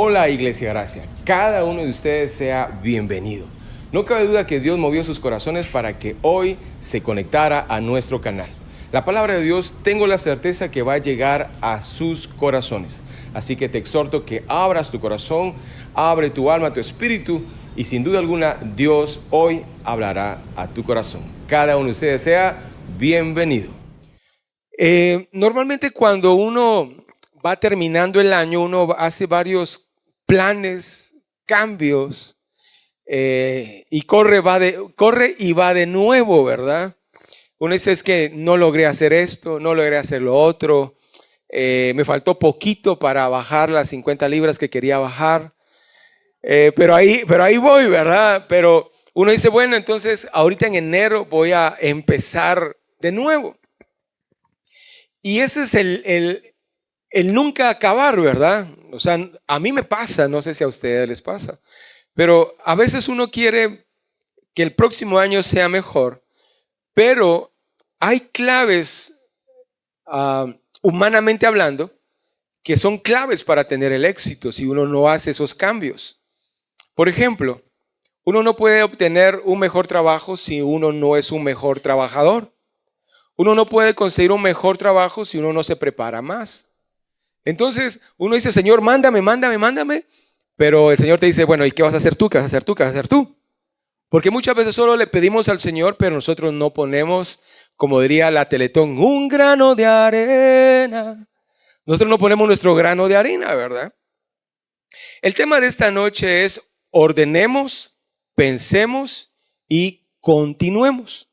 Hola Iglesia Gracia, cada uno de ustedes sea bienvenido. No cabe duda que Dios movió sus corazones para que hoy se conectara a nuestro canal. La palabra de Dios tengo la certeza que va a llegar a sus corazones. Así que te exhorto que abras tu corazón, abre tu alma, tu espíritu y sin duda alguna Dios hoy hablará a tu corazón. Cada uno de ustedes sea bienvenido. Normalmente cuando uno va terminando el año, uno hace varios planes, cambios, y corre y va de nuevo, ¿verdad? Uno dice, es que no logré hacer esto, no logré hacer lo otro, me faltó poquito para bajar las 50 libras que quería bajar, pero ahí voy, ¿verdad? Pero uno dice, bueno, entonces ahorita en enero voy a empezar de nuevo. Y ese es el nunca acabar, ¿verdad? O sea, a mí me pasa, no sé si a ustedes les pasa, pero a veces uno quiere que el próximo año sea mejor, pero hay claves, humanamente hablando, que son claves para tener el éxito si uno no hace esos cambios. Por ejemplo, uno no puede obtener un mejor trabajo si uno no es un mejor trabajador. Uno no puede conseguir un mejor trabajo si uno no se prepara más. Entonces uno dice, Señor, mándame, pero el Señor te dice, bueno, ¿y qué vas a hacer tú? ¿Qué vas a hacer tú? ¿Qué vas a hacer tú? Porque muchas veces solo le pedimos al Señor, pero nosotros no ponemos, como diría la Teletón, un grano de arena. Nosotros no ponemos nuestro grano de arena, ¿verdad? El tema de esta noche es ordenemos, pensemos y continuemos.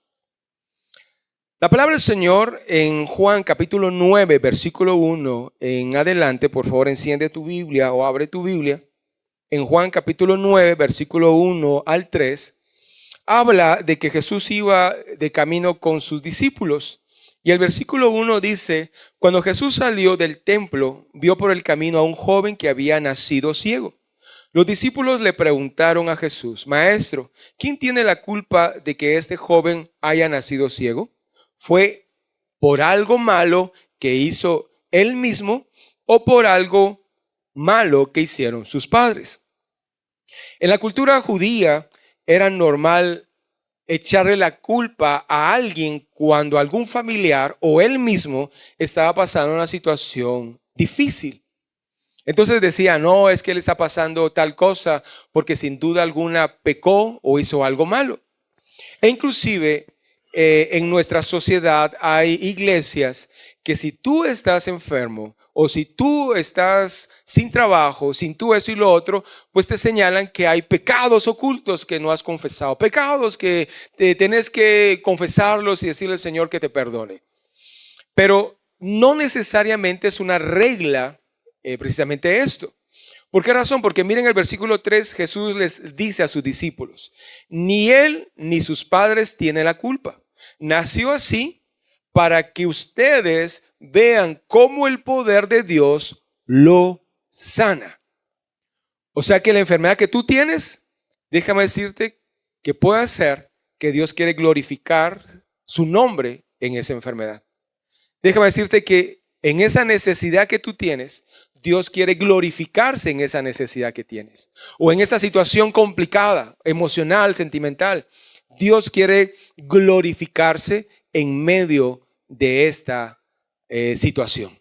La palabra del Señor en Juan capítulo 9, versículo 1 en adelante, por favor enciende tu Biblia o abre tu Biblia. En Juan capítulo 9, versículo 1 al 3, habla de que Jesús iba de camino con sus discípulos. Y el versículo 1 dice, cuando Jesús salió del templo, vio por el camino a un joven que había nacido ciego. Los discípulos le preguntaron a Jesús, Maestro, ¿quién tiene la culpa de que este joven haya nacido ciego? ¿Fue por algo malo que hizo él mismo o por algo malo que hicieron sus padres? En la cultura judía era normal echarle la culpa a alguien cuando algún familiar o él mismo estaba pasando una situación difícil. Entonces decía, no, es que él está pasando tal cosa porque sin duda alguna pecó o hizo algo malo. E inclusive en nuestra sociedad hay iglesias que si tú estás enfermo o si tú estás sin trabajo, sin tú eso y lo otro, pues te señalan que hay pecados ocultos que no has confesado, pecados que tenés que confesarlos y decirle al Señor que te perdone. Pero no necesariamente es una regla precisamente esto. ¿Por qué razón? Porque miren el versículo 3, Jesús les dice a sus discípulos, ni él ni sus padres tienen la culpa. Nació así para que ustedes vean cómo el poder de Dios lo sana. O sea que la enfermedad que tú tienes, déjame decirte que puede ser que Dios quiere glorificar su nombre en esa enfermedad. Déjame decirte que en esa necesidad que tú tienes, Dios quiere glorificarse en esa necesidad que tienes. O en esa situación complicada, emocional, sentimental. Dios quiere glorificarse en medio de esta situación.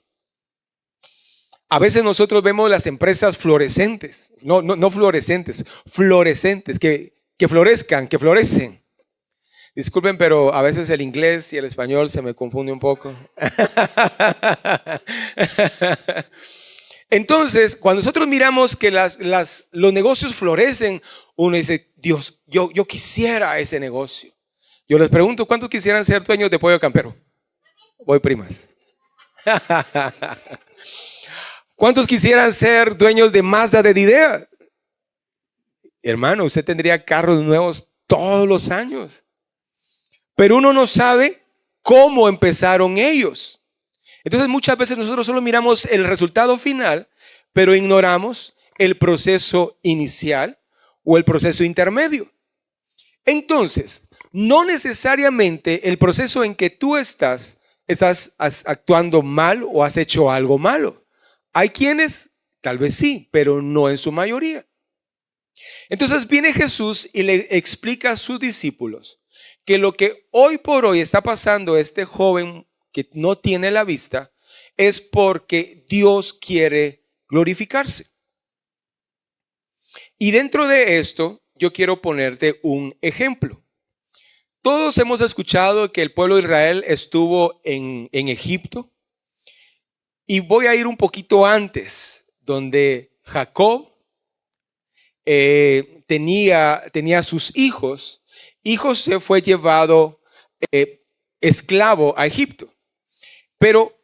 A veces nosotros vemos las empresas florescentes, no fluorescentes, florescentes, que florezcan, que florecen. Disculpen, pero a veces el inglés y el español se me confunde un poco. Entonces, cuando nosotros miramos que los negocios florecen, uno dice, Dios, yo quisiera ese negocio. Yo les pregunto, ¿cuántos quisieran ser dueños de Pollo Campero? Voy primas. ¿Cuántos quisieran ser dueños de Mazda de Didea? Hermano, usted tendría carros nuevos todos los años. Pero uno no sabe cómo empezaron ellos. Entonces muchas veces nosotros solo miramos el resultado final, pero ignoramos el proceso inicial o el proceso intermedio. Entonces, no necesariamente el proceso en que tú estás actuando mal o has hecho algo malo. Hay quienes Tal vez sí, pero no en su mayoría. Entonces viene Jesús y le explica a sus discípulos que lo que hoy por hoy está pasando a este joven que no tiene la vista es porque Dios quiere glorificarse. Y dentro de esto, yo quiero ponerte un ejemplo. Todos hemos escuchado que el pueblo de Israel estuvo en Egipto. Y voy a ir un poquito antes, donde Jacob tenía sus hijos, y José fue llevado esclavo a Egipto. Pero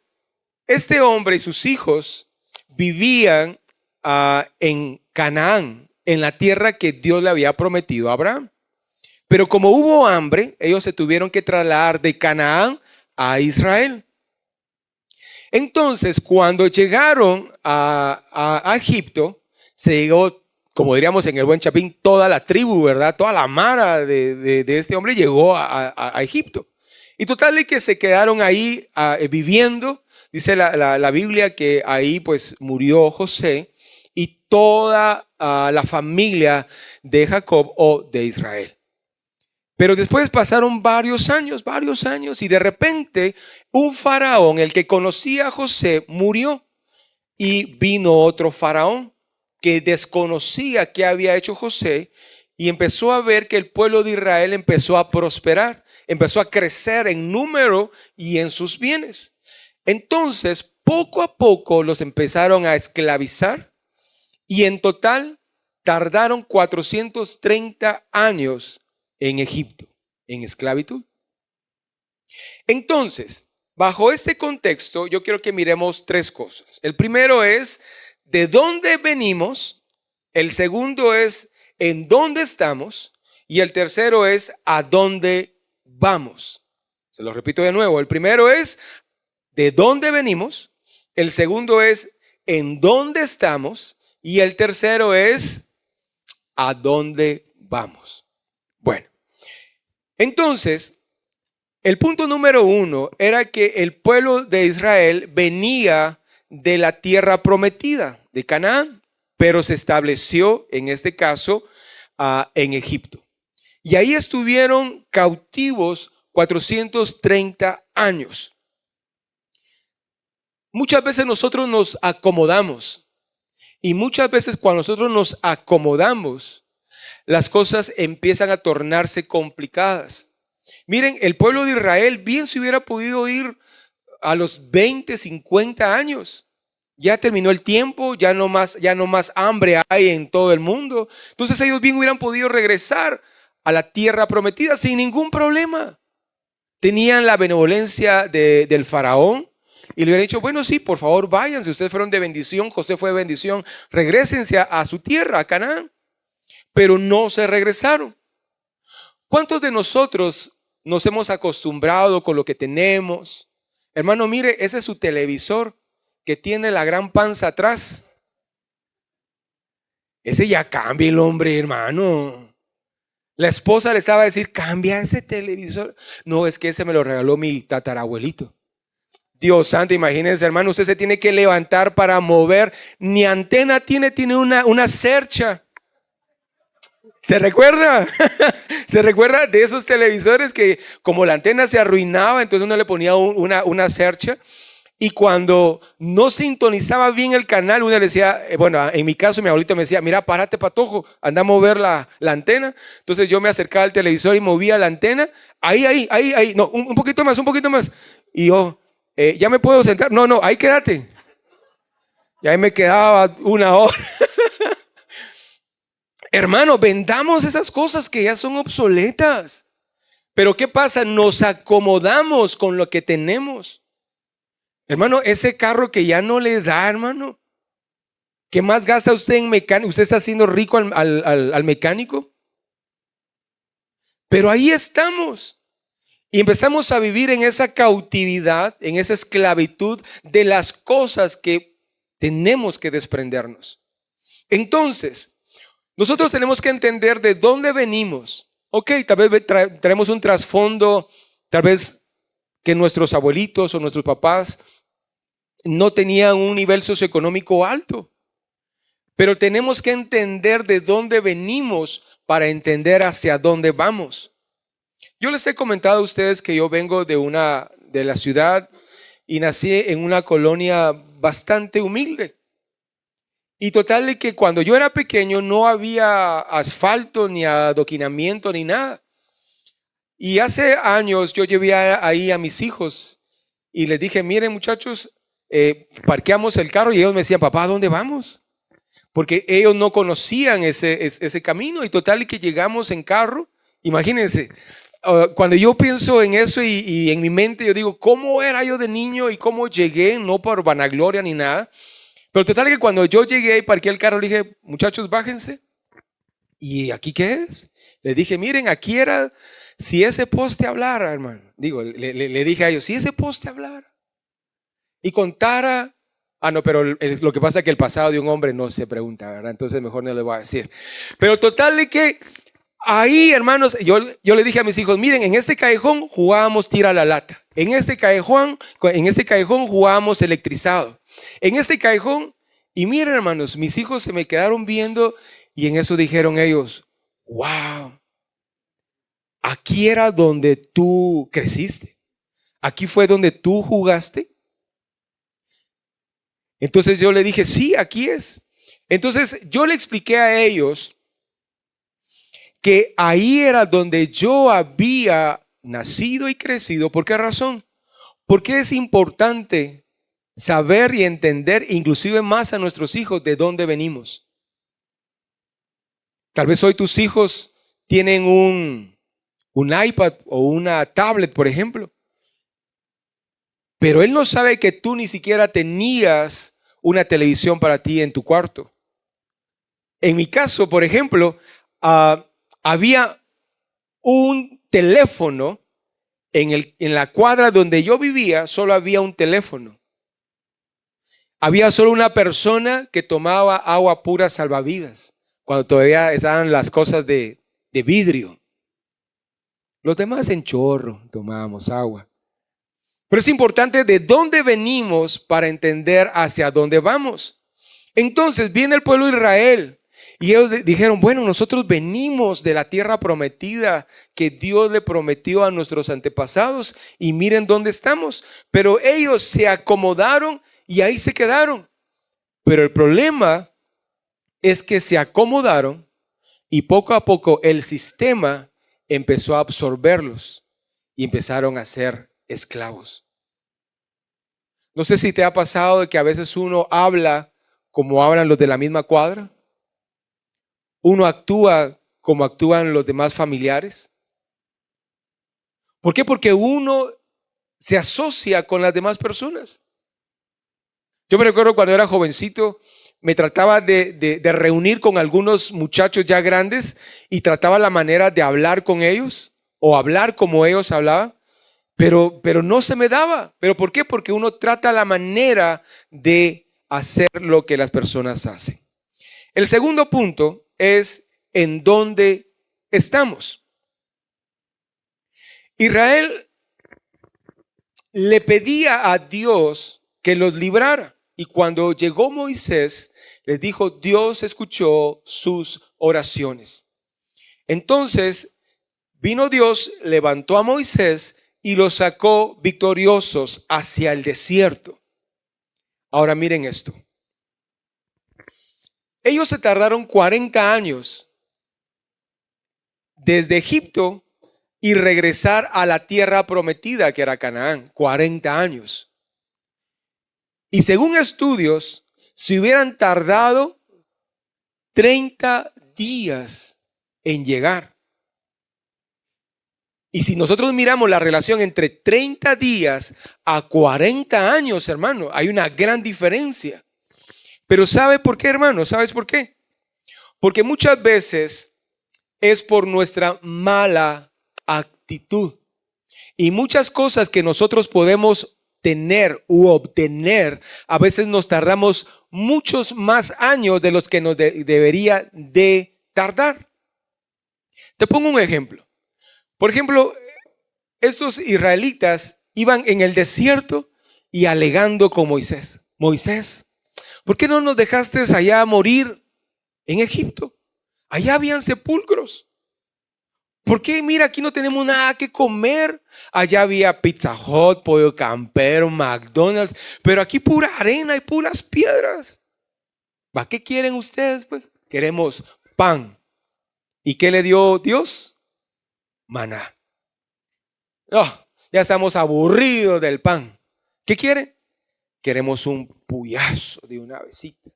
este hombre y sus hijos vivían en Canaán, en la tierra que Dios le había prometido a Abraham. Pero como hubo hambre, ellos se tuvieron que trasladar de Canaán a Israel. Entonces, cuando llegaron a Egipto, se llegó, como diríamos en el buen chapín, toda la tribu, ¿verdad? Toda la mara de este hombre llegó a Egipto. Y total de que se quedaron ahí viviendo. Dice la Biblia que ahí pues murió José y toda la familia de Jacob o de Israel. Pero después pasaron varios años, y de repente un faraón, el que conocía a José, murió. Y vino otro faraón que desconocía qué había hecho José y empezó a ver que el pueblo de Israel empezó a prosperar, empezó a crecer en número y en sus bienes. Entonces, poco a poco los empezaron a esclavizar y en total tardaron 430 años en Egipto, en esclavitud. Entonces, bajo este contexto, yo quiero que miremos tres cosas. El primero es de dónde venimos, el segundo es en dónde estamos y el tercero es a dónde vamos. Se lo repito de nuevo. El primero es de dónde venimos, el segundo es en dónde estamos y el tercero es a dónde vamos. Bueno, entonces, el punto número uno era que el pueblo de Israel venía de la tierra prometida, de Canaán, pero se estableció, en este caso, en Egipto. Y ahí estuvieron cautivos 430 años. Muchas veces nosotros nos acomodamos y muchas veces cuando nosotros nos acomodamos, las cosas empiezan a tornarse complicadas. Miren, el pueblo de Israel bien se hubiera podido ir a los 20, 50 años. Ya terminó el tiempo, ya no más hambre hay en todo el mundo. Entonces ellos bien hubieran podido regresar a la tierra prometida sin ningún problema. Tenían la benevolencia del faraón y le hubieran dicho, bueno, sí, por favor váyanse, ustedes fueron de bendición, José fue de bendición, regrésense a su tierra, a Canaán. Pero no se regresaron. ¿Cuántos de nosotros nos hemos acostumbrado con lo que tenemos? Hermano, mire, ese es su televisor que tiene la gran panza atrás. Ese ya cambia el hombre, hermano. La esposa le estaba a decir, cambia ese televisor. No, es que ese me lo regaló mi tatarabuelito. Dios santo, imagínense, hermano, usted se tiene que levantar para mover. Ni antena tiene una cercha. ¿Se recuerda? ¿Se recuerda de esos televisores que como la antena se arruinaba, entonces uno le ponía una cercha? Y cuando no sintonizaba bien el canal, uno le decía, bueno, en mi caso mi abuelito me decía, mira, párate patojo, anda a mover la antena. Entonces yo me acercaba al televisor y movía la antena. Ahí, no, un poquito más. Y yo, ¿ya me puedo sentar? No, ahí quédate. Y ahí me quedaba una hora. Hermano, vendamos esas cosas que ya son obsoletas. Pero ¿qué pasa? Nos acomodamos con lo que tenemos. Hermano, ese carro que ya no le da, hermano. ¿Qué más gasta usted en mecánico? ¿Usted está haciendo rico al mecánico? Pero ahí estamos. Y empezamos a vivir en esa cautividad, en esa esclavitud de las cosas que tenemos que desprendernos. Entonces, nosotros tenemos que entender de dónde venimos. Ok, tal vez traemos un trasfondo, tal vez que nuestros abuelitos o nuestros papás no tenían un nivel socioeconómico alto. Pero tenemos que entender de dónde venimos para entender hacia dónde vamos. Yo les he comentado a ustedes que yo vengo de la ciudad y nací en una colonia bastante humilde. Y total de que cuando yo era pequeño no había asfalto, ni adoquinamiento, ni nada. Y hace años yo llevé ahí a mis hijos y les dije, miren muchachos, parqueamos el carro y ellos me decían, papá, ¿a dónde vamos? Porque ellos no conocían ese camino y total de que llegamos en carro. Imagínense, cuando yo pienso en eso y en mi mente yo digo, ¿cómo era yo de niño y cómo llegué? No por vanagloria ni nada. Pero total que cuando yo llegué y parqué el carro, le dije, muchachos, bájense. ¿Y aquí qué es? Les dije, miren, aquí era, si ese poste hablara, hermano. Digo, le dije a ellos, si ese poste hablara y contara. No, pero lo que pasa es que el pasado de un hombre no se pregunta, ¿verdad? Entonces mejor no le voy a decir. Pero total de que ahí, hermanos, yo le dije a mis hijos, miren, en este callejón jugábamos tira la lata. En este callejón jugábamos electrizado. En este callejón, y miren hermanos, mis hijos se me quedaron viendo y en eso dijeron ellos, wow, aquí era donde tú creciste, aquí fue donde tú jugaste. Entonces yo le dije, sí, aquí es. Entonces yo le expliqué a ellos que ahí era donde yo había nacido y crecido. ¿Por qué razón? Porque es importante saber y entender, inclusive más a nuestros hijos, de dónde venimos. Tal vez hoy tus hijos tienen un iPad o una tablet, por ejemplo. Pero él no sabe que tú ni siquiera tenías una televisión para ti en tu cuarto. En mi caso, por ejemplo, había un teléfono en la cuadra donde yo vivía, solo había un teléfono. Había solo una persona que tomaba agua pura salvavidas, cuando todavía estaban las cosas de vidrio. Los demás en chorro tomábamos agua. Pero es importante de dónde venimos para entender hacia dónde vamos. Entonces viene el pueblo de Israel y ellos dijeron, bueno, nosotros venimos de la tierra prometida que Dios le prometió a nuestros antepasados y miren dónde estamos. Pero ellos se acomodaron y ahí se quedaron. Pero el problema es que se acomodaron y poco a poco el sistema empezó a absorberlos y empezaron a ser esclavos. No sé si te ha pasado de que a veces uno habla como hablan los de la misma cuadra. Uno actúa como actúan los demás familiares. ¿Por qué? Porque uno se asocia con las demás personas. Yo me recuerdo cuando era jovencito, me trataba de reunir con algunos muchachos ya grandes y trataba la manera de hablar con ellos o hablar como ellos hablaban, pero no se me daba. ¿Pero por qué? Porque uno trata la manera de hacer lo que las personas hacen. El segundo punto es en dónde estamos. Israel le pedía a Dios que los librara. Y cuando llegó Moisés, les dijo, Dios escuchó sus oraciones. Entonces vino Dios, levantó a Moisés y los sacó victoriosos hacia el desierto. Ahora miren esto. Ellos se tardaron 40 años desde Egipto y regresar a la tierra prometida que era Canaán. 40 años. Y según estudios, si hubieran tardado 30 días en llegar. Y si nosotros miramos la relación entre 30 días a 40 años, hermano, hay una gran diferencia. Pero ¿sabe por qué, hermano? ¿Sabes por qué? Porque muchas veces es por nuestra mala actitud. Y muchas cosas que nosotros podemos tener u obtener, a veces nos tardamos muchos más años de los que nos debería de tardar. Te pongo un ejemplo. Por ejemplo, estos israelitas iban en el desierto y alegando con Moisés. Moisés, ¿por qué no nos dejaste allá morir En Egipto. Allá habían sepulcros. ¿Por qué? Mira, aquí no tenemos nada que comer. Allá había Pizza Hut, Pollo Campero, McDonald's. Pero aquí pura arena y puras piedras. ¿Va? ¿Qué quieren ustedes? Pues queremos pan. ¿Y qué le dio Dios? Maná. Oh, ya estamos aburridos del pan. ¿Qué quieren? Queremos un puyazo de una avecita.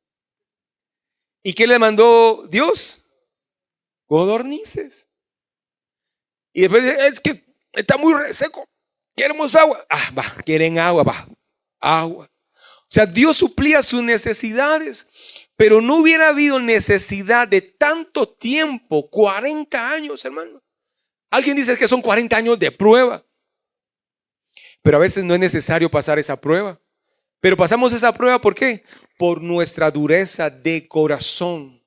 ¿Y qué le mandó Dios? Codornices. Y después es que está muy reseco. Queremos agua. Ah, va, quieren agua, va. Agua. O sea, Dios suplía sus necesidades, pero no hubiera habido necesidad de tanto tiempo, 40 años, hermano. Alguien dice que son 40 años de prueba, pero a veces no es necesario pasar esa prueba. Pero pasamos esa prueba, ¿por qué? Por nuestra dureza de corazón.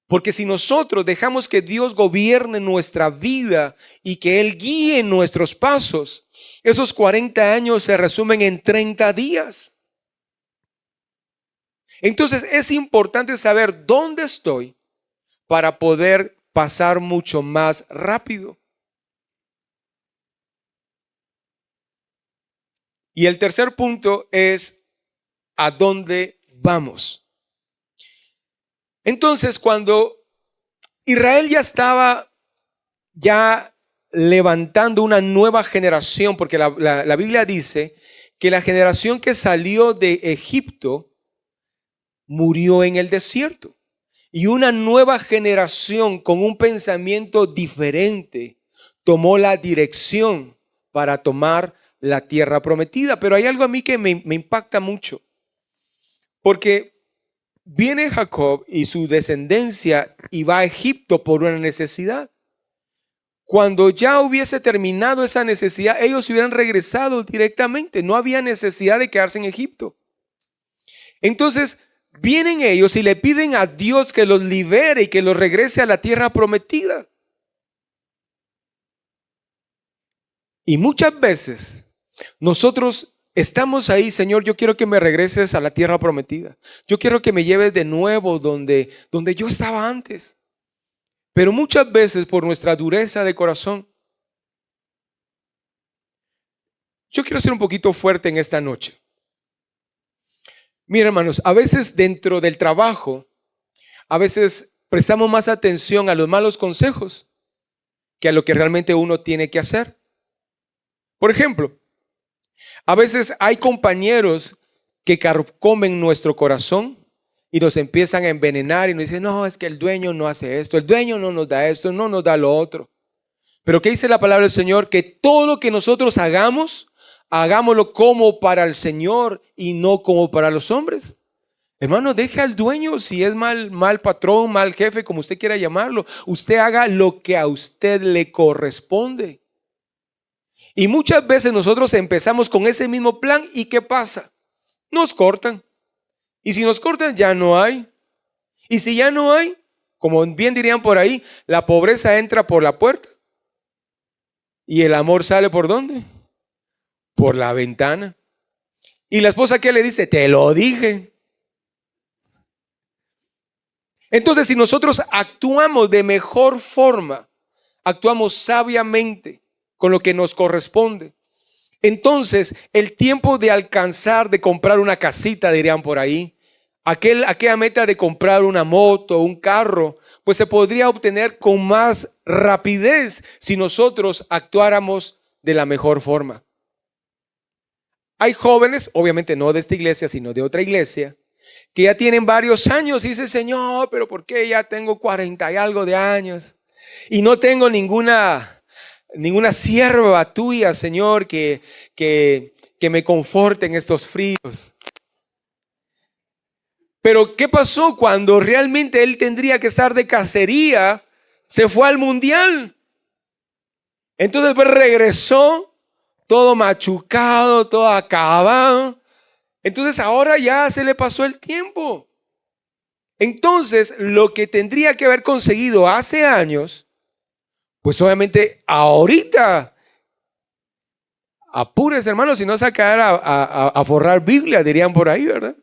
Porque si nosotros dejamos que Dios gobierne nuestra vida y que Él guíe nuestros pasos, esos 40 años se resumen en 30 días. Entonces es importante saber dónde estoy para poder pasar mucho más rápido. Y el tercer punto es ¿a dónde vamos? Entonces, cuando Israel ya estaba levantando una nueva generación, porque la Biblia dice que la generación que salió de Egipto murió en el desierto. Y una nueva generación con un pensamiento diferente tomó la dirección para tomar la tierra prometida. Pero hay algo a mí que me impacta mucho. Porque viene Jacob y su descendencia y va a Egipto por una necesidad. Cuando ya hubiese terminado esa necesidad, ellos hubieran regresado directamente. No había necesidad de quedarse en Egipto. Entonces vienen ellos y le piden a Dios que los libere y que los regrese a la tierra prometida. Y muchas veces nosotros estamos ahí, Señor, yo quiero que me regreses a la tierra prometida. Yo quiero que me lleves de nuevo donde yo estaba antes. Pero muchas veces por nuestra dureza de corazón, yo quiero ser un poquito fuerte en esta noche. Miren, hermanos, a veces dentro del trabajo, a veces prestamos más atención a los malos consejos que a lo que realmente uno tiene que hacer. Por ejemplo, a veces hay compañeros que carcomen nuestro corazón y nos empiezan a envenenar y nos dicen, no, es que el dueño no hace esto, el dueño no nos da esto, no nos da lo otro. Pero ¿qué dice la palabra del Señor? Que todo lo que nosotros hagamos, hagámoslo como para el Señor y no como para los hombres. Hermano, deje al dueño, si es mal patrón, mal jefe, como usted quiera llamarlo. Usted haga lo que a usted le corresponde. Y muchas veces nosotros empezamos con ese mismo plan y ¿qué pasa? Nos cortan. Y si nos cortan ya no hay. Y si ya no hay, como bien dirían por ahí, la pobreza entra por la puerta y el amor sale ¿por dónde? Por la ventana. Y la esposa ¿qué le dice? Te lo dije. Entonces si nosotros actuamos de mejor forma, actuamos sabiamente con lo que nos corresponde, entonces el tiempo de alcanzar, de comprar una casita, dirían por ahí, aquella meta de comprar una moto, un carro, pues se podría obtener con más rapidez si nosotros actuáramos de la mejor forma. Hay jóvenes, obviamente no de esta iglesia, sino de otra iglesia, que ya tienen varios años y dicen, Señor, pero ¿por qué ya tengo 40 y algo de años? Y no tengo ninguna sierva tuya, Señor, que me conforte en estos fríos. Pero ¿qué pasó cuando realmente él tendría que estar de cacería? Se fue al mundial. Entonces pues regresó todo machucado, todo acabado. Entonces ahora ya se le pasó el tiempo. Entonces lo que tendría que haber conseguido hace años, pues obviamente ahorita, apúrese hermano, si no se va a quedar a forrar Biblia, dirían por ahí, ¿verdad?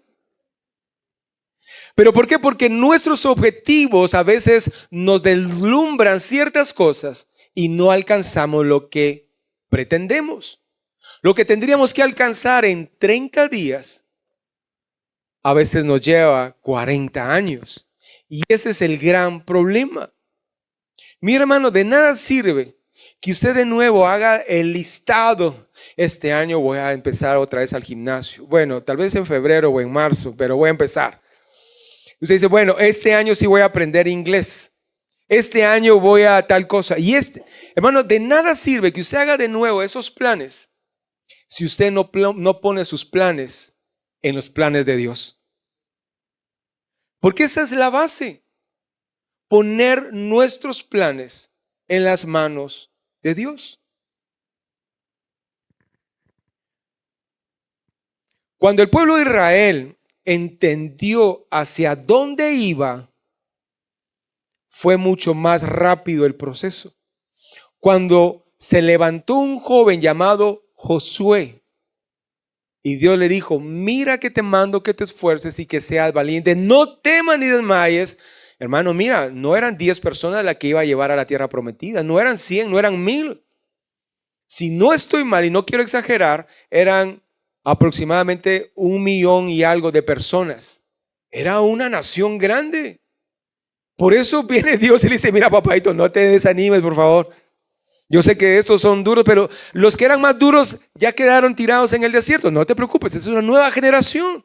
¿Pero por qué? Porque nuestros objetivos a veces nos deslumbran ciertas cosas y no alcanzamos lo que pretendemos. Lo que tendríamos que alcanzar en 30 días, a veces nos lleva 40 años. Y ese es el gran problema. Mi hermano, de nada sirve que usted de nuevo haga el listado. Este año voy a empezar otra vez al gimnasio. Bueno, tal vez en febrero o en marzo, pero voy a empezar. Usted dice, bueno, este año sí voy a aprender inglés. Este año voy a tal cosa. Y hermano, de nada sirve que usted haga de nuevo esos planes si usted no pone sus planes en los planes de Dios. Porque esa es la base. Poner nuestros planes en las manos de Dios. Cuando el pueblo de Israel entendió hacia dónde iba, fue mucho más rápido el proceso. Cuando se levantó un joven llamado Josué y Dios le dijo, mira que te mando que te esfuerces y que seas valiente, no temas ni desmayes. Hermano, mira, no eran 10 personas las que iba a llevar a la tierra prometida, no eran 100, no eran 1000. Si no estoy mal y no quiero exagerar, eran aproximadamente 1,000,000 y algo de personas. Era una nación grande. Por eso viene Dios y le dice, mira papadito, no te desanimes por favor. Yo sé que estos son duros, pero los que eran más duros ya quedaron tirados en el desierto. No te preocupes, es una nueva generación.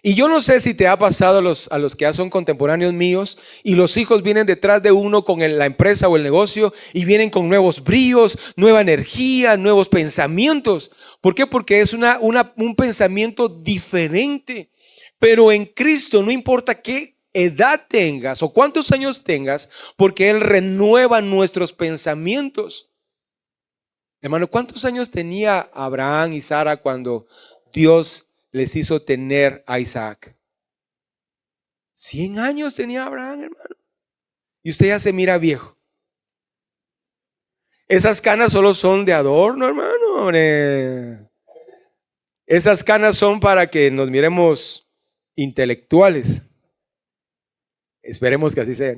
Y yo no sé si te ha pasado a los que ya son contemporáneos míos y los hijos vienen detrás de uno con la empresa o el negocio y vienen con nuevos bríos, nueva energía, nuevos pensamientos. ¿Por qué? Porque es un pensamiento diferente. Pero en Cristo no importa qué edad tengas o cuántos años tengas, porque Él renueva nuestros pensamientos. Hermano, ¿cuántos años tenía Abraham y Sara cuando Dios les hizo tener a Isaac? 100 años tenía Abraham, hermano. Y usted ya se mira viejo. Esas canas solo son de adorno, hermano. Esas canas son para que nos miremos intelectuales. Esperemos que así sea.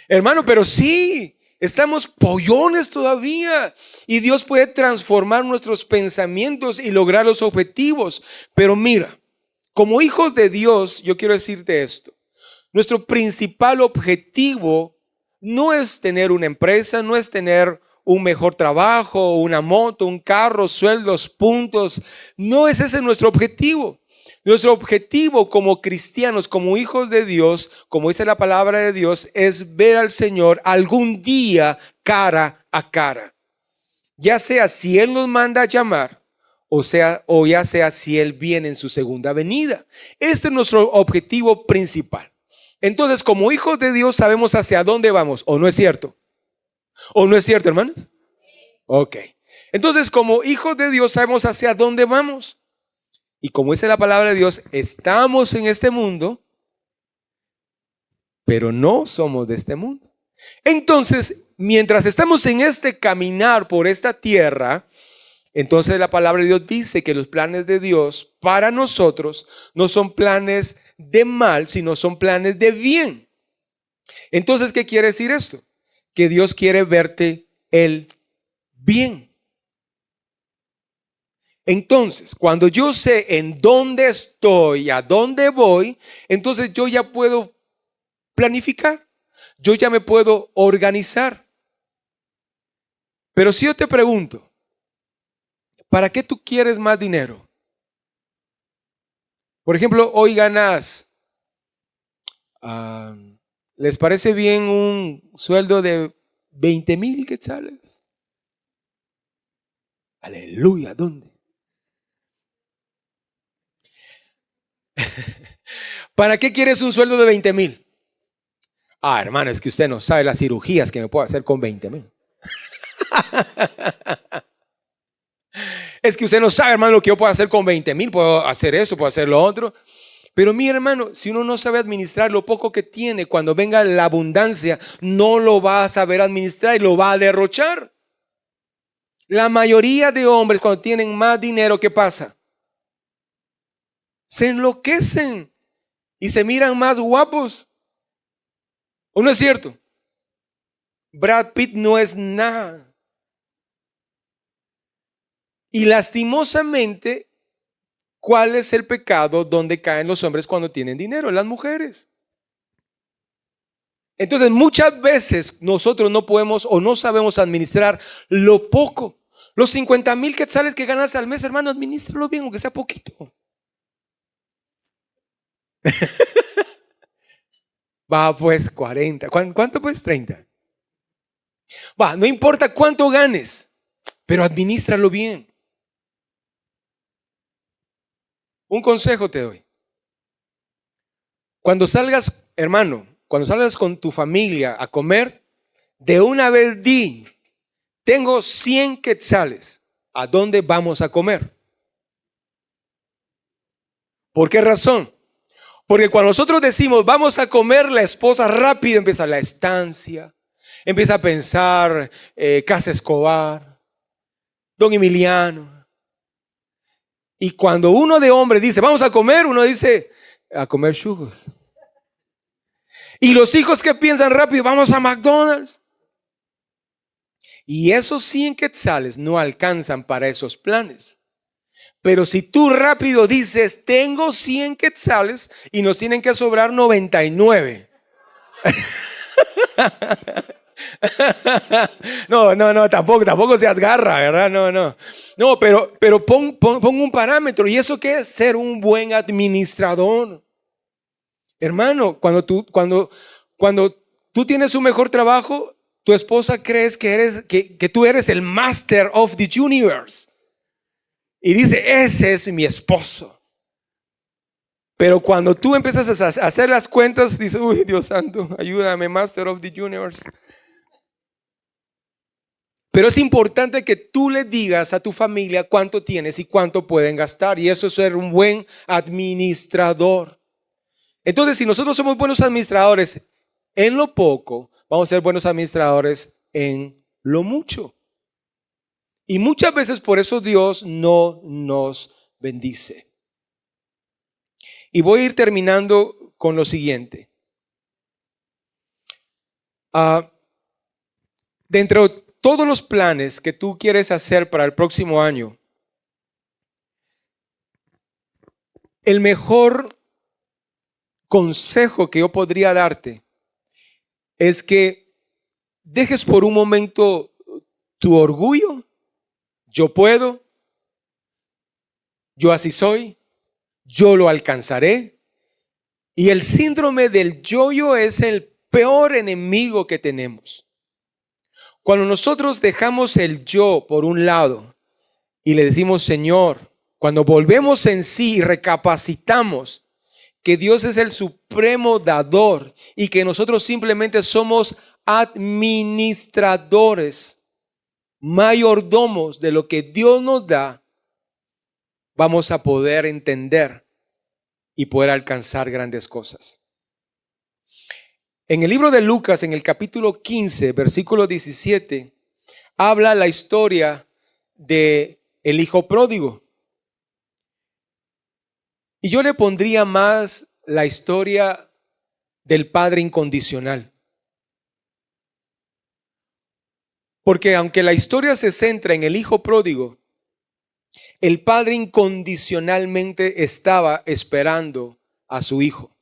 Hermano, pero sí, estamos pollones todavía. Y Dios puede transformar nuestros pensamientos y lograr los objetivos. Pero mira, como hijos de Dios, yo quiero decirte esto. Nuestro principal objetivo no es tener una empresa, no es tener un mejor trabajo, una moto, un carro, sueldos, puntos. No es ese nuestro objetivo. Nuestro objetivo como cristianos, como hijos de Dios, como dice la palabra de Dios, es ver al Señor algún día cara a cara. Ya sea si Él nos manda a llamar, o ya sea si Él viene en su segunda venida. Este es nuestro objetivo principal. Entonces, como hijos de Dios sabemos hacia dónde vamos, ¿o no es cierto? ¿O no es cierto, hermanos? Ok. Entonces, como hijos de Dios sabemos hacia dónde vamos. Y como dice la palabra de Dios, estamos en este mundo, pero no somos de este mundo. Entonces, mientras estamos en este caminar por esta tierra, entonces la palabra de Dios dice que los planes de Dios para nosotros no son planes de mal, sino son planes de bien. Entonces, ¿qué quiere decir esto? Que Dios quiere verte el bien. Entonces, cuando yo sé en dónde estoy, a dónde voy, entonces yo ya puedo planificar, yo ya me puedo organizar. Pero si yo te pregunto, ¿para qué tú quieres más dinero? Por ejemplo, hoy ganas, ¿les parece bien un sueldo de 20,000 quetzales? Aleluya, ¿dónde? ¿Para qué quieres un sueldo de 20,000? Hermano, es que usted no sabe las cirugías que me puedo hacer con 20,000. Es que usted no sabe, hermano, lo que yo puedo hacer con 20,000. Puedo hacer eso, puedo hacer lo otro. Pero mi hermano, si uno no sabe administrar lo poco que tiene, cuando venga la abundancia, no lo va a saber administrar y lo va a derrochar. La mayoría de hombres cuando tienen más dinero, ¿qué pasa? se enloquecen y se miran más guapos. ¿O no es cierto? Brad Pitt no es nada. Y lastimosamente, ¿cuál es el pecado donde caen los hombres cuando tienen dinero? Las mujeres. Entonces, muchas veces nosotros no podemos o no sabemos administrar lo poco. Los 50,000 quetzales que ganas al mes, hermano, administralo bien, aunque sea poquito. Va, pues 40. ¿Cuánto pues? 30. Va, no importa cuánto ganes, pero administralo bien. Un consejo te doy. Cuando salgas, hermano, cuando salgas con tu familia a comer, de una vez di, tengo 100 quetzales. ¿A dónde vamos a comer? ¿Por qué razón? Porque cuando nosotros decimos vamos a comer, la esposa rápido empieza la estancia, empieza a pensar Casa Escobar, Don Emiliano. Y cuando uno de hombre dice vamos a comer, uno dice a comer churros. Y los hijos que piensan rápido, vamos a McDonald's. Y esos 100 quetzales no alcanzan para esos planes. Pero si tú rápido dices, tengo 100 quetzales y nos tienen que sobrar 99. No, tampoco seas garra, ¿verdad? No, pero pon un parámetro. ¿Y eso qué es? Ser un buen administrador. Hermano, cuando tú tienes un mejor trabajo, tu esposa crees que tú eres el master of the universe. Y dice, ese es mi esposo. Pero cuando tú empiezas a hacer las cuentas, dices, uy, Dios santo, ayúdame, master of the universe. Pero es importante que tú le digas a tu familia cuánto tienes y cuánto pueden gastar. Y eso es ser un buen administrador. Entonces, si nosotros somos buenos administradores en lo poco, vamos a ser buenos administradores en lo mucho. Y muchas veces por eso Dios no nos bendice. Y voy a ir terminando con lo siguiente. Dentro de todos los planes que tú quieres hacer para el próximo año, el mejor consejo que yo podría darte es que dejes por un momento tu orgullo. Yo puedo, yo así soy, yo lo alcanzaré. Y el síndrome del yo-yo es el peor enemigo que tenemos. Cuando nosotros dejamos el yo por un lado y le decimos, Señor, cuando volvemos en sí y recapacitamos que Dios es el supremo dador y que nosotros simplemente somos administradores, mayordomos de lo que Dios nos da, vamos a poder entender y poder alcanzar grandes cosas. En el libro de Lucas, en el capítulo 15, versículo 17, habla la historia de el hijo pródigo. Y yo le pondría más la historia del padre incondicional. Porque aunque la historia se centra en el hijo pródigo, el padre incondicionalmente estaba esperando a su hijo.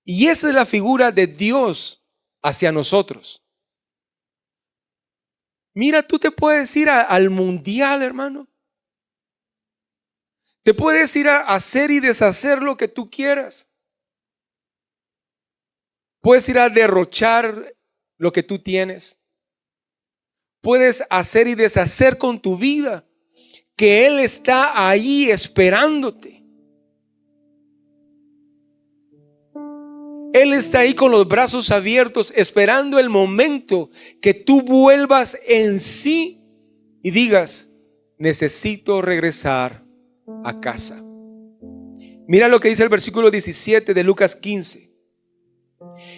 Y esa es la figura de Dios hacia nosotros. Mira, tú te puedes ir al mundial, hermano. Te puedes ir a hacer y deshacer lo que tú quieras. Puedes ir a derrochar lo que tú tienes. Puedes hacer y deshacer con tu vida, que Él está ahí esperándote. Él está ahí con los brazos abiertos, esperando el momento que tú vuelvas en sí y digas, necesito regresar a casa. Mira lo que dice el versículo 17 de Lucas 15.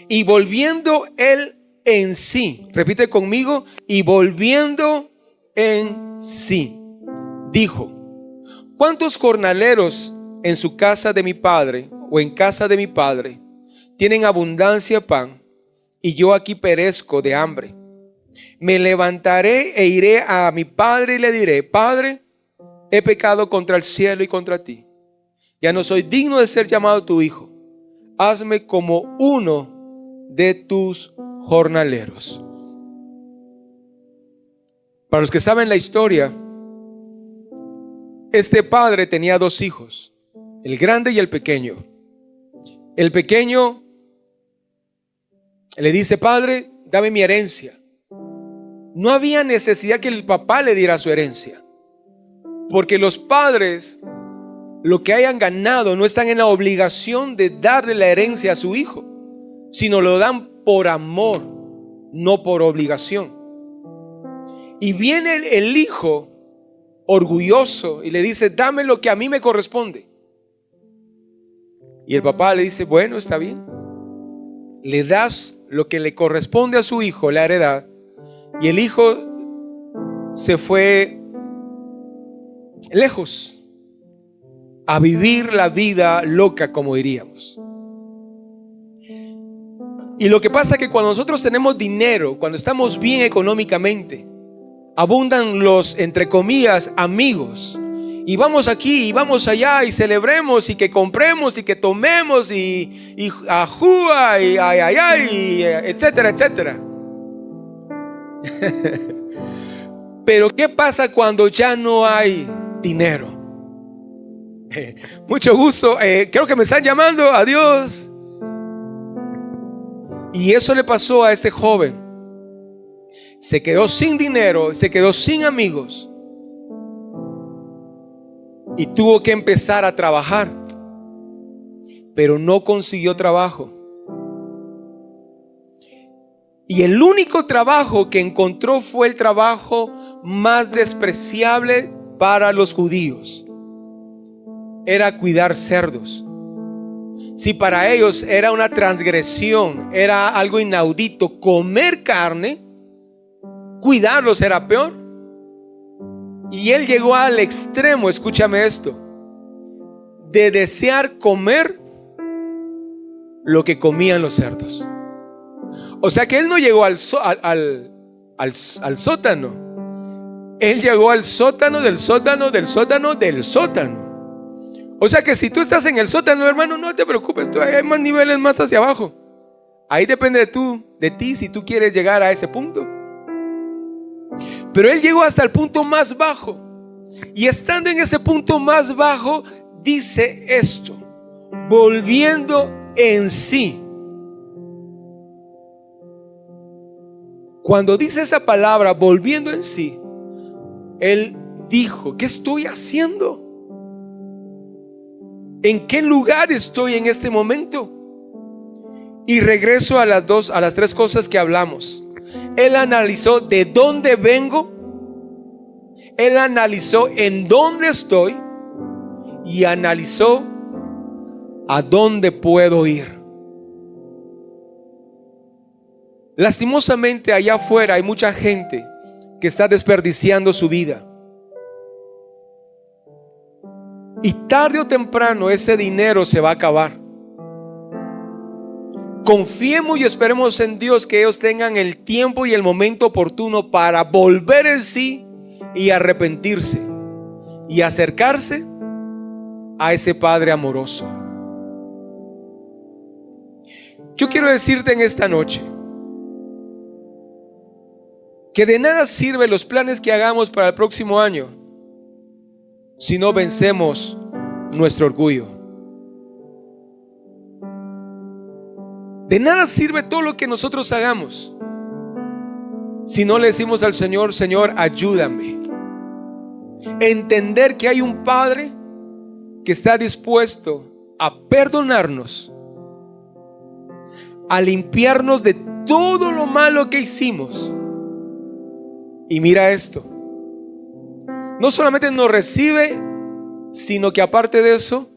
Y volviendo él en sí, repite conmigo, y volviendo en sí, dijo, ¿Cuántos jornaleros en su casa de mi padre o en casa de mi padre tienen abundancia de pan y yo aquí perezco de hambre? Me levantaré e iré a mi padre y le diré: Padre, he pecado contra el cielo y contra ti. Ya no soy digno de ser llamado tu hijo. Hazme como uno de tus jornaleros. Para los que saben la historia, este padre tenía dos hijos, el grande y el pequeño. El pequeño le dice: Padre, dame mi herencia. No había necesidad que el papá le diera su herencia, porque los padres, lo que hayan ganado, no están en la obligación de darle la herencia a su hijo, sino lo dan por amor, no por obligación. Y viene el hijo orgulloso y le dice: dame lo que a mí me corresponde. Y el papá le dice: bueno, está bien. Le das lo que le corresponde a su hijo, la heredad. Y el hijo se fue lejos a vivir la vida loca, como diríamos. Y lo que pasa es que cuando nosotros tenemos dinero, cuando estamos bien económicamente, abundan los, entre comillas, amigos. Y vamos aquí y vamos allá y celebremos y que compremos y que tomemos y ajúa y ay, etcétera, etcétera. Pero ¿qué pasa cuando ya no hay dinero? Mucho gusto, creo que me están llamando, adiós. Y eso le pasó a este joven. Se quedó sin dinero, se quedó sin amigos y tuvo que empezar a trabajar, pero no consiguió trabajo. Y el único trabajo que encontró fue el trabajo más despreciable para los judíos. Era cuidar cerdos. Si para ellos era una transgresión, era algo inaudito comer carne, cuidarlos era peor. Y él llegó al extremo, escúchame esto, de desear comer lo que comían los cerdos. O sea que él no llegó al sótano. Él llegó al sótano del sótano del sótano del sótano. O sea que si tú estás en el sótano, hermano, no te preocupes, hay más niveles más hacia abajo. Ahí depende de ti si tú quieres llegar a ese punto. Pero él llegó hasta el punto más bajo. Y estando en ese punto más bajo, dice esto: volviendo en sí. Cuando dice esa palabra, volviendo en sí, él dijo: ¿qué estoy haciendo? ¿En qué lugar estoy en este momento? Y regreso a las tres cosas que hablamos. Él analizó de dónde vengo, él analizó en dónde estoy y analizó a dónde puedo ir. Lastimosamente allá afuera hay mucha gente que está desperdiciando su vida. Y tarde o temprano ese dinero se va a acabar. Confiemos y esperemos en Dios que ellos tengan el tiempo y el momento oportuno para volver en sí y arrepentirse y acercarse a ese Padre amoroso. Yo quiero decirte en esta noche que de nada sirven los planes que hagamos para el próximo año si no vencemos nuestro orgullo. De nada sirve todo lo que nosotros hagamos si no le decimos al Señor: Señor, ayúdame. Entender que hay un Padre que está dispuesto a perdonarnos, a limpiarnos de todo lo malo que hicimos. Y mira esto, no solamente nos recibe, sino que aparte de eso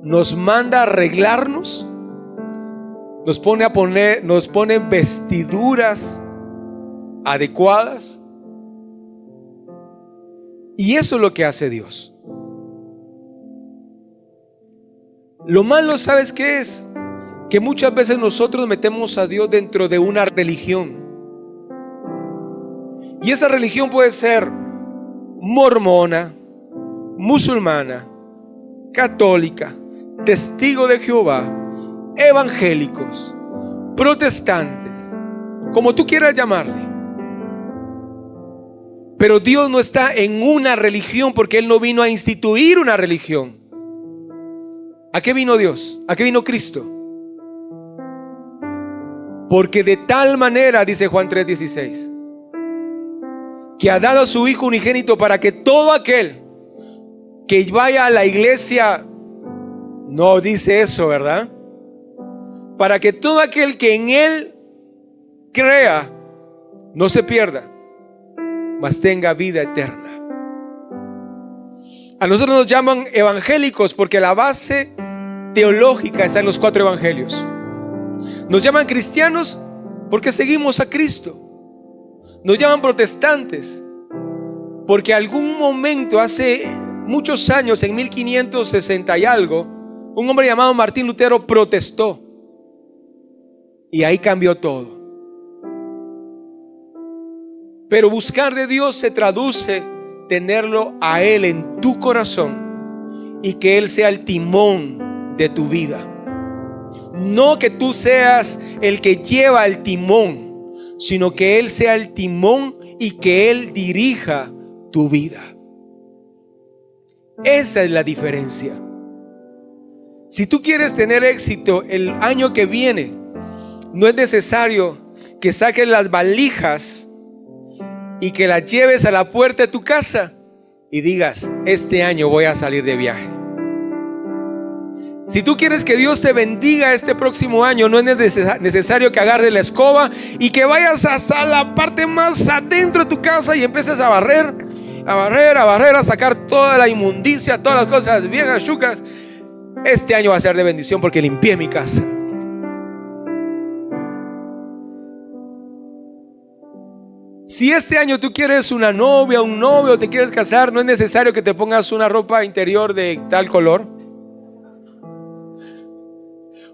nos manda a arreglarnos, nos pone vestiduras adecuadas. Y eso es lo que hace Dios. Lo malo, ¿sabes qué es? Que muchas veces nosotros metemos a Dios dentro de una religión. Y esa religión puede ser mormona, musulmana, católica, testigo de Jehová, evangélicos, protestantes, como tú quieras llamarle. Pero Dios no está en una religión, porque Él no vino a instituir una religión. ¿A qué vino Dios? ¿A qué vino Cristo? Porque de tal manera, dice Juan 3:16, que ha dado a su Hijo unigénito para que todo aquel que vaya a la iglesia, no dice eso, ¿verdad? Para que todo aquel que en Él crea no se pierda, mas tenga vida eterna. A nosotros nos llaman evangélicos porque la base teológica está en los 4 evangelios. Nos llaman cristianos porque seguimos a Cristo. Nos llaman protestantes porque algún momento, hace muchos años, en 1560 y algo, un hombre llamado Martín Lutero protestó, y ahí cambió todo. Pero buscar de Dios se traduce tenerlo a Él en tu corazón y que Él sea el timón de tu vida. No que tú seas el que lleva el timón, sino que Él sea el timón y que Él dirija tu vida. Esa es la diferencia. Si tú quieres tener éxito el año que viene, no es necesario que saques las valijas y que las lleves a la puerta de tu casa y digas: este año voy a salir de viaje. Si tú quieres que Dios te bendiga este próximo año, no es necesario que agarres la escoba y que vayas hasta la parte más adentro de tu casa y empieces a barrer, a sacar toda la inmundicia, todas las cosas viejas, chucas. Este año va a ser de bendición porque limpié mi casa. Si este año tú quieres una novia, un novio, te quieres casar, no es necesario que te pongas una ropa interior de tal color.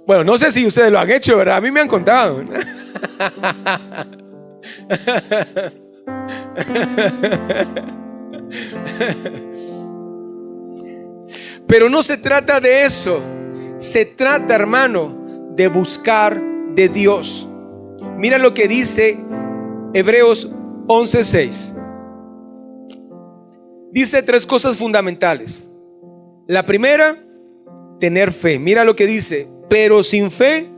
Bueno, no sé si ustedes lo han hecho, ¿verdad? A mí me han contado. Pero no se trata de eso. Se trata, hermano, de buscar de Dios. Mira lo que dice Hebreos 11:6. Dice 3 cosas fundamentales. La primera, tener fe. Mira lo que dice: pero sin fe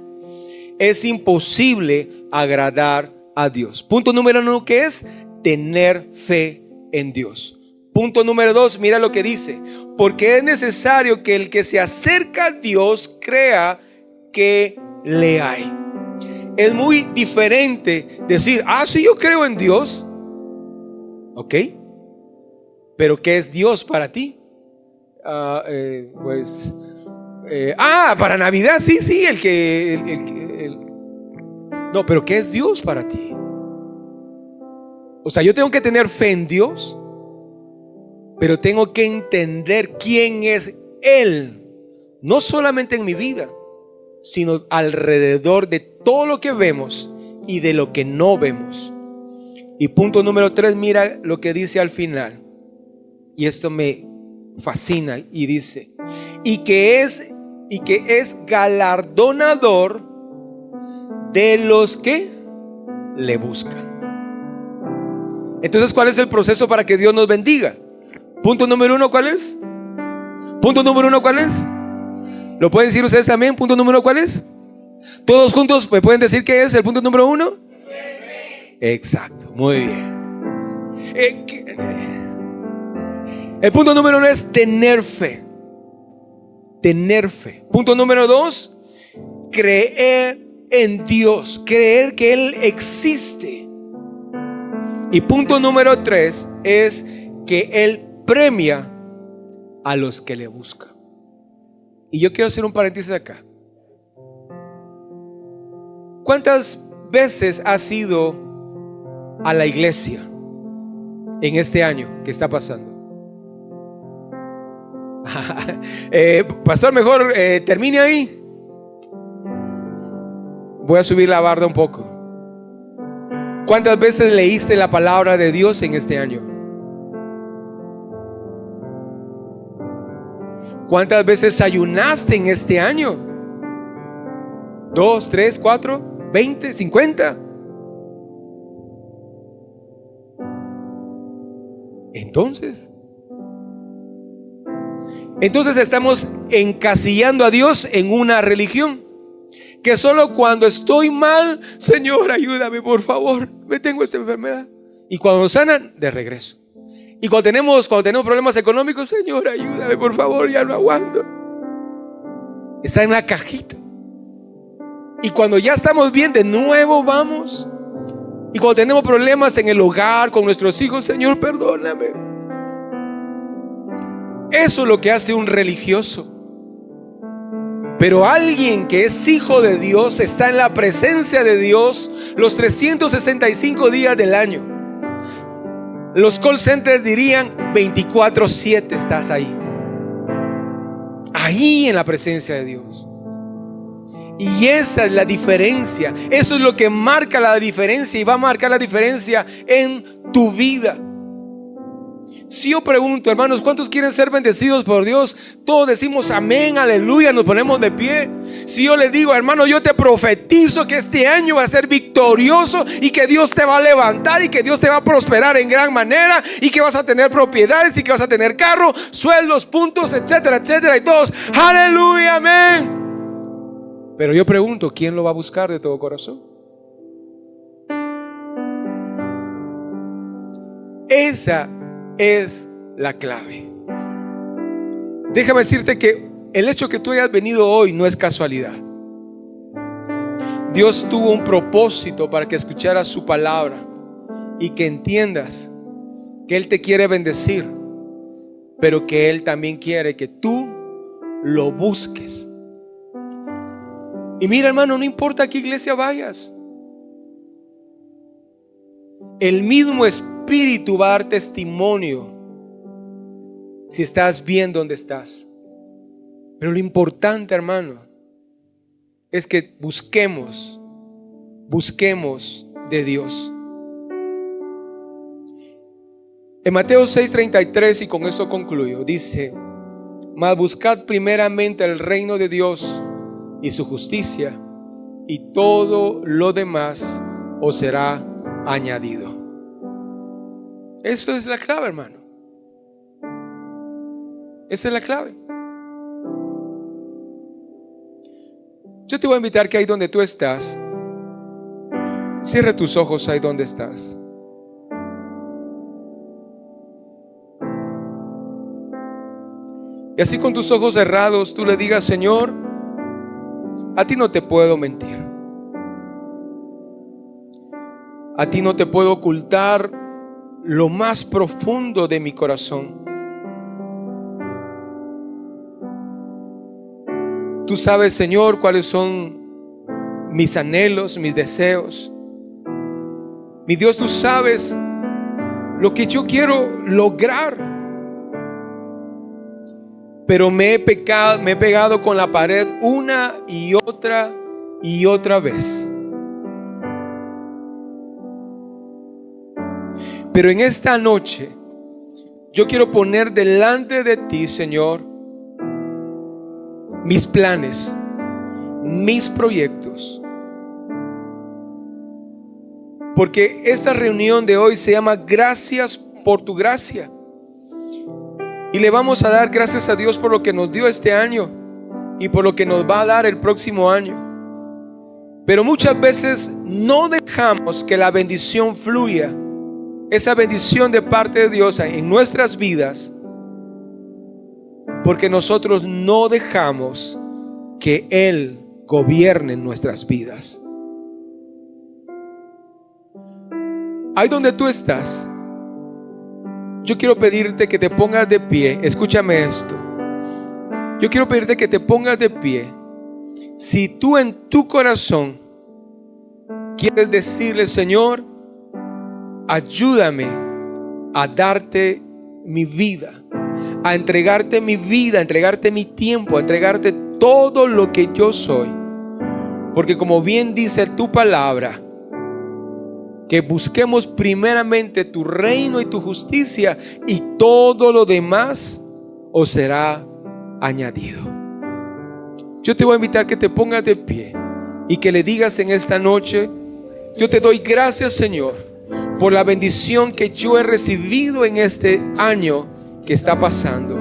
es imposible agradar a Dios. Punto número 1, ¿qué es? Tener fe en Dios. Punto número 2, mira lo que dice: porque es necesario que el que se acerca a Dios crea que le hay. Es muy diferente decir: sí, yo creo en Dios. Ok, pero ¿qué es Dios para ti? Para Navidad, sí, no, pero ¿qué es Dios para ti? O sea, yo tengo que tener fe en Dios, pero tengo que entender quién es Él, no solamente en mi vida, sino alrededor de todo lo que vemos y de lo que no vemos. Y punto número 3, mira lo que dice al final, y esto me fascina, y dice: y que es galardonador de los que le buscan. Entonces, ¿cuál es el proceso para que Dios nos bendiga? Punto número 1, ¿cuál es? Punto número 1, ¿cuál es? ¿Lo pueden decir ustedes también? Punto número 1, ¿cuál es? Todos juntos me pueden decir qué es el punto número 1. Exacto, muy bien. El punto número 1 es tener fe. Tener fe. Punto número 2, creer en Dios, creer que Él existe. Y punto número 3 es que Él premia a los que le buscan. Y yo quiero hacer un paréntesis acá. ¿Cuántas veces has ido a la iglesia en este año que está pasando? Pastor, mejor termine ahí. Voy a subir la barra un poco. ¿Cuántas veces leíste la palabra de Dios en este año? ¿Cuántas veces ayunaste en este año? 2, 3, 4, 20, 50. Entonces estamos encasillando a Dios en una religión que solo cuando estoy mal, Señor, ayúdame, por favor, me tengo esta enfermedad. Y cuando nos sanan, de regreso. Y cuando tenemos problemas económicos, Señor, ayúdame, por favor, ya no aguanto. Está en la cajita. Y cuando ya estamos bien, de nuevo vamos. Y cuando tenemos problemas en el hogar, con nuestros hijos, Señor, perdóname. Eso es lo que hace un religioso. Pero alguien que es hijo de Dios está en la presencia de Dios los 365 días del año. Los call centers dirían 24/7 estás ahí. Ahí en la presencia de Dios. Y esa es la diferencia. Eso es lo que marca la diferencia y va a marcar la diferencia en tu vida. Si yo pregunto, hermanos, ¿cuántos quieren ser bendecidos por Dios? Todos decimos amén, aleluya, nos ponemos de pie. Si yo le digo, hermano, yo te profetizo que este año va a ser victorioso y que Dios te va a levantar y que Dios te va a prosperar en gran manera y que vas a tener propiedades y que vas a tener carro, sueldos, puntos, etcétera, etcétera, y todos, aleluya, amén. Pero yo pregunto, ¿quién lo va a buscar de todo corazón? Esa es la clave. Déjame decirte que el hecho que tú hayas venido hoy no es casualidad. Dios tuvo un propósito para que escucharas su palabra y que entiendas que Él te quiere bendecir, pero que Él también quiere que tú lo busques. Y mira, hermano, no importa a qué iglesia vayas, el mismo Espíritu va a dar testimonio si estás bien donde estás. Pero lo importante, hermano, es que busquemos de Dios. En Mateo 6:33, y con eso concluyo, dice: mas buscad primeramente el reino de Dios y su justicia, y todo lo demás os será añadido. Eso es la clave, hermano. Esa es la clave. Yo te voy a invitar que ahí donde tú estás, cierre tus ojos ahí donde estás. Y así con tus ojos cerrados tú le digas: Señor, a ti no te puedo mentir. A ti no te puedo ocultar lo más profundo de mi corazón. Tú sabes, Señor, cuáles son mis anhelos, mis deseos. Mi Dios, tú sabes lo que yo quiero lograr. Pero me he pegado con la pared una y otra vez. Pero en esta noche yo quiero poner delante de ti, Señor, mis planes, mis proyectos. Porque esta reunión de hoy se llama Gracias por tu gracia. Y le vamos a dar gracias a Dios por lo que nos dio este año y por lo que nos va a dar el próximo año. Pero muchas veces no dejamos que la bendición fluya, esa bendición de parte de Dios en nuestras vidas, porque nosotros no dejamos que Él gobierne nuestras vidas. Ahí donde tú estás, yo quiero pedirte que te pongas de pie. Escúchame esto. Yo quiero pedirte que te pongas de pie. Si tú en tu corazón quieres decirle: Señor, ayúdame a darte mi vida, a entregarte mi vida, a entregarte mi tiempo, a entregarte todo lo que yo soy. Porque como bien dice tu palabra, que busquemos primeramente tu reino y tu justicia, y todo lo demás os será añadido. Yo te voy a invitar que te pongas de pie y que le digas en esta noche: yo te doy gracias, Señor, por la bendición que yo he recibido en este año que está pasando.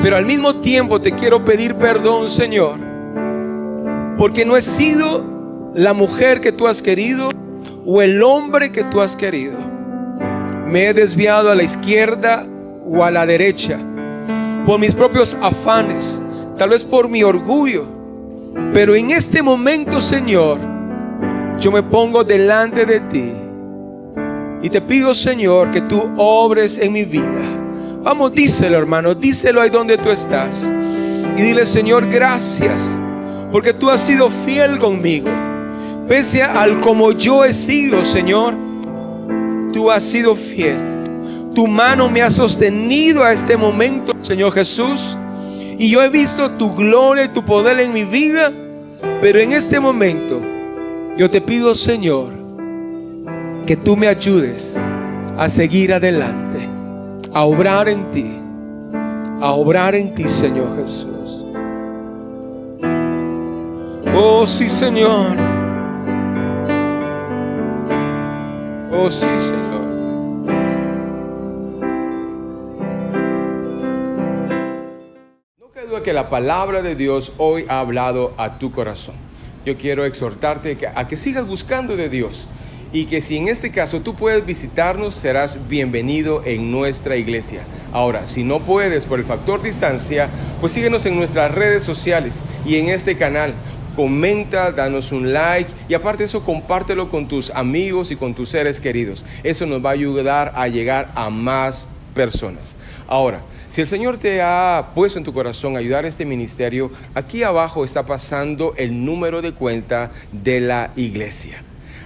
Pero al mismo tiempo te quiero pedir perdón, Señor, porque no he sido la mujer que tú has querido o el hombre que tú has querido. Me he desviado a la izquierda o a la derecha por mis propios afanes, tal vez por mi orgullo. Pero en este momento, Señor, yo me pongo delante de ti y te pido, Señor, que tú obres en mi vida. Vamos, díselo, hermano, díselo ahí donde tú estás. Y dile: Señor, gracias, porque tú has sido fiel conmigo. Pese al como yo he sido, Señor, tú has sido fiel. Tu mano me ha sostenido a este momento, Señor Jesús. Y yo he visto tu gloria y tu poder en mi vida. Pero en este momento yo te pido, Señor, que tú me ayudes a seguir adelante, a obrar en ti, Señor Jesús. Oh sí, Señor. Oh sí, Señor. No cabe duda que la palabra de Dios hoy ha hablado a tu corazón. Yo quiero exhortarte a que sigas buscando de Dios, y que si en este caso tú puedes visitarnos, serás bienvenido en nuestra iglesia. Ahora, si no puedes por el factor distancia, pues síguenos en nuestras redes sociales y en este canal. Comenta, danos un like, y aparte de eso, compártelo con tus amigos y con tus seres queridos. Eso nos va a ayudar a llegar a más personas. Ahora, si el Señor te ha puesto en tu corazón ayudar a este ministerio, aquí abajo está pasando el número de cuenta de la iglesia.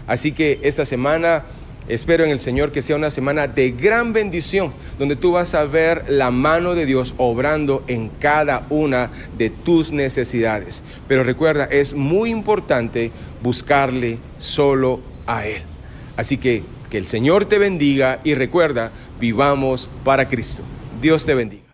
Así que esta semana espero en el Señor que sea una semana de gran bendición, donde tú vas a ver la mano de Dios obrando en cada una de tus necesidades. Pero recuerda, es muy importante buscarle solo a Él. Así que el Señor te bendiga, y recuerda, vivamos para Cristo. Dios te bendiga.